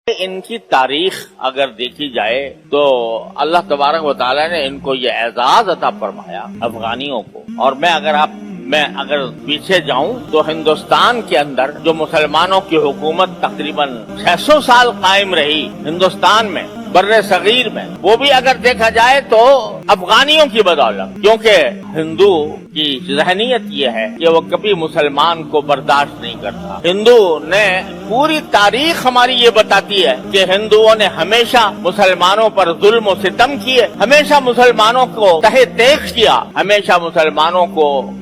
ان کی تاریخ اگر دیکھی جائے تو اللہ تبارک و تعالیٰ نے ان کو یہ اعزاز عطا فرمایا افغانیوں کو. اور میں اگر پیچھے جاؤں تو ہندوستان کے اندر جو مسلمانوں کی حکومت تقریباً 600 سال قائم رہی ہندوستان میں بر صغیر میں، وہ بھی اگر دیکھا جائے تو افغانیوں کی بدولت، کیونکہ ہندو کی ذہنیت یہ ہے کہ وہ کبھی مسلمان کو برداشت نہیں کرتا. ہندو نے پوری تاریخ ہماری یہ بتاتی ہے کہ ہندوؤں نے ہمیشہ مسلمانوں پر ظلم و ستم کیے، ہمیشہ مسلمانوں کو تہہ تیغ کیا، ہمیشہ مسلمانوں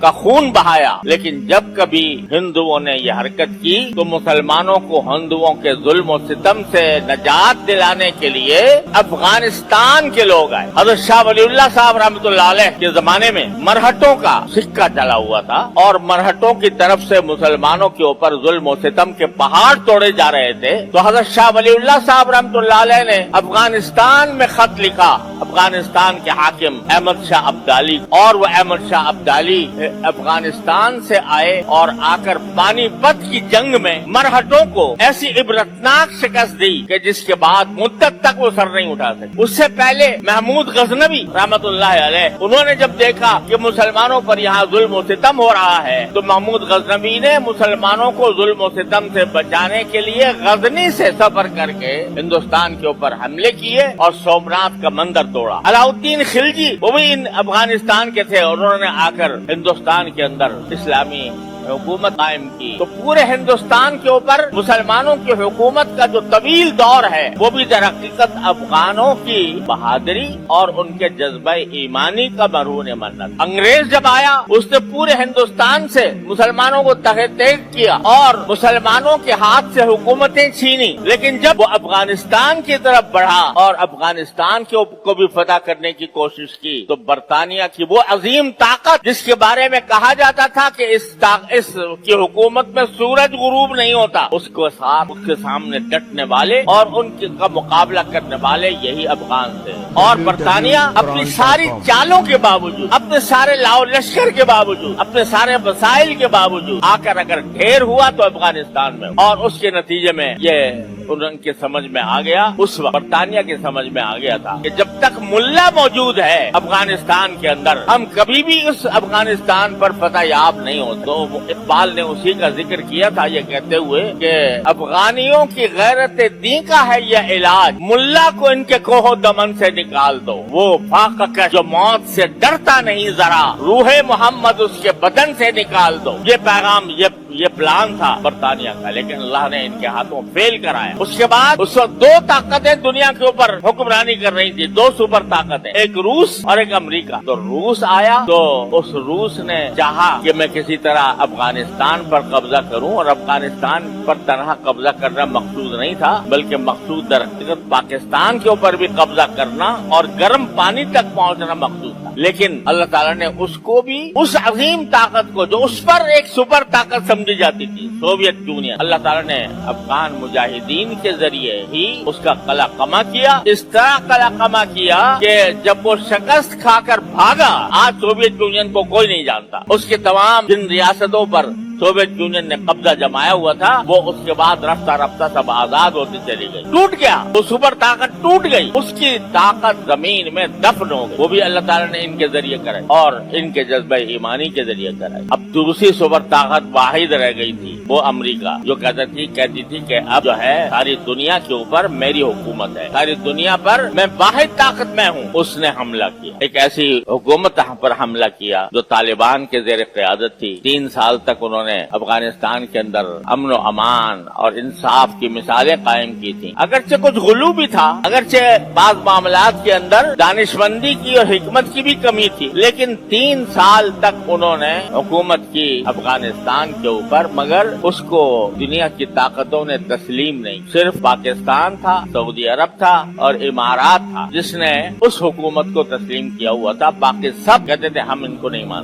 کا خون بہایا. لیکن جب کبھی ہندوؤں نے یہ حرکت کی تو مسلمانوں کو ہندوؤں کے ظلم و ستم سے نجات دلانے کے لیے افغانستان کے لوگ آئے. حضرت شاہ ولی اللہ صاحب رحمۃ اللہ علیہ کے زمانے میں مرہٹوں کا سکہ چلا ہوا تھا اور مرہٹوں کی طرف سے مسلمانوں کے اوپر ظلم و ستم کے پہاڑ توڑے جا رہے تھے. تو حضرت شاہ ولی اللہ صاحب رحمۃ اللہ علیہ نے افغانستان میں خط لکھا افغانستان کے حاکم احمد شاہ ابدالی، اور وہ احمد شاہ ابدالی افغانستان سے آئے اور آ کر پانی پت کی جنگ میں مرہٹوں کو ایسی عبرتناک شکست دی کہ جس کے بعد مدت تک وہ سر نہیں اٹھا سکے. اس سے پہلے محمود غزنوی رحمت اللہ علیہ، انہوں نے جب دیکھا کہ مسلمانوں پر یہاں ظلم و ستم ہو رہا ہے تو محمود غزنوی نے مسلمانوں کو ظلم و ستم سے بچانے کے لیے غزنی سے سفر کر کے ہندوستان کے اوپر حملے کیے اور سومناتھ کا مندر توڑا. علاؤالدین خلجی وہ بھی افغانستان کے تھے اور انہوں نے آ کر ہندوستان کے اندر اسلامی حکومت قائم کی. تو پورے ہندوستان کے اوپر مسلمانوں کی حکومت کا جو طویل دور ہے وہ بھی در حقیقت افغانوں کی بہادری اور ان کے جذبہ ایمانی کا مرہون منت. انگریز جب آیا اس نے پورے ہندوستان سے مسلمانوں کو تہہ تیغ کیا اور مسلمانوں کے ہاتھ سے حکومتیں چھینی. لیکن جب وہ افغانستان کی طرف بڑھا اور افغانستان کو بھی فتح کرنے کی کوشش کی تو برطانیہ کی وہ عظیم طاقت جس کے بارے میں کہا جاتا تھا کہ اس کی حکومت میں سورج غروب نہیں ہوتا، اس کے سامنے ڈٹنے والے اور ان کا مقابلہ کرنے والے یہی افغان تھے. اور برطانیہ اپنی ساری چالوں کے باوجود، اپنے سارے لاؤ لشکر کے باوجود، اپنے سارے وسائل کے باوجود آ کر اگر ڈھیر ہوا تو افغانستان میں، اور اس کے نتیجے میں یہ ان کے سمجھ میں آ گیا، اس وقت برطانیہ کے سمجھ میں آ گیا تھا کہ جب تک ملا موجود ہے افغانستان کے اندر ہم کبھی بھی اس افغانستان پر فتح یاب نہیں ہو. تو اقبال نے اسی کا ذکر کیا تھا یہ کہتے ہوئے کہ افغانیوں کی غیرت دین کا ہے یہ علاج، ملا کو ان کے کوہ دمن سے نکال دو. وہ فاقہ کا جو موت سے ڈرتا نہیں ذرا، روح محمد اس کے بدن سے نکال دو. یہ پیغام یہ پلان تھا برطانیہ کا، لیکن اللہ نے ان کے ہاتھوں فیل کرایا. اس کے بعد اس وقت دو طاقتیں دنیا کے اوپر حکمرانی کر رہی تھی، دو سپر طاقتیں، ایک روس اور ایک امریکہ. تو روس آیا تو اس روس نے چاہا کہ میں کسی طرح افغانستان پر قبضہ کروں، اور افغانستان پر تنہا قبضہ کرنا مقصود نہیں تھا بلکہ مقصود در حقیقت پاکستان کے اوپر بھی قبضہ کرنا اور گرم پانی تک پہنچنا مقصود تھا. لیکن اللہ تعالیٰ نے اس کو بھی، اس عظیم طاقت کو جو اس پر ایک سپر طاقت سمجھی جاتی تھی سوویت یونین، اللہ تعالیٰ نے افغان مجاہدین کے ذریعے ہی اس کا قلع قمع کیا. اس طرح قلع قمع کیا کہ جب وہ شکست کھا کر بھاگا، آج سوویت یونین کو کوئی نہیں جانتا. اس کے تمام جن ریاستوں پر سوویت یونین نے قبضہ جمایا ہوا تھا وہ اس کے بعد رفتہ رفتہ سب آزاد ہوتی چلی گئی. ٹوٹ گیا، وہ سپر طاقت ٹوٹ گئی، اس کی طاقت زمین میں دفن ہو گئی. وہ بھی اللہ تعالیٰ نے ان کے ذریعے کرائی اور ان کے جذبہ ایمانی کے ذریعے کرائی. اب دوسری سپر طاقت واحد رہ گئی تھی، وہ امریکہ، جو کہتی تھی کہ اب جو ہے ساری دنیا کے اوپر میری حکومت ہے، ساری دنیا پر میں واحد طاقت میں ہوں. اس نے حملہ کیا، ایک ایسی حکومت پر حملہ کیا جو طالبان کے زیر قیادت تھی. 3 سال تک انہوں نے افغانستان کے اندر امن و امان اور انصاف کی مثالیں قائم کی تھی. اگرچہ کچھ غلو بھی تھا، اگرچہ بعض معاملات کے اندر دانشمندی کی اور حکمت کی بھی کمی تھی، لیکن 3 سال تک انہوں نے حکومت کی افغانستان کے اوپر، مگر اس کو دنیا کی طاقتوں نے تسلیم نہیں. صرف پاکستان تھا، سعودی عرب تھا اور امارات تھا جس نے اس حکومت کو تسلیم کیا ہوا تھا. باقی سب کہتے تھے ہم ان کو نہیں مانتے.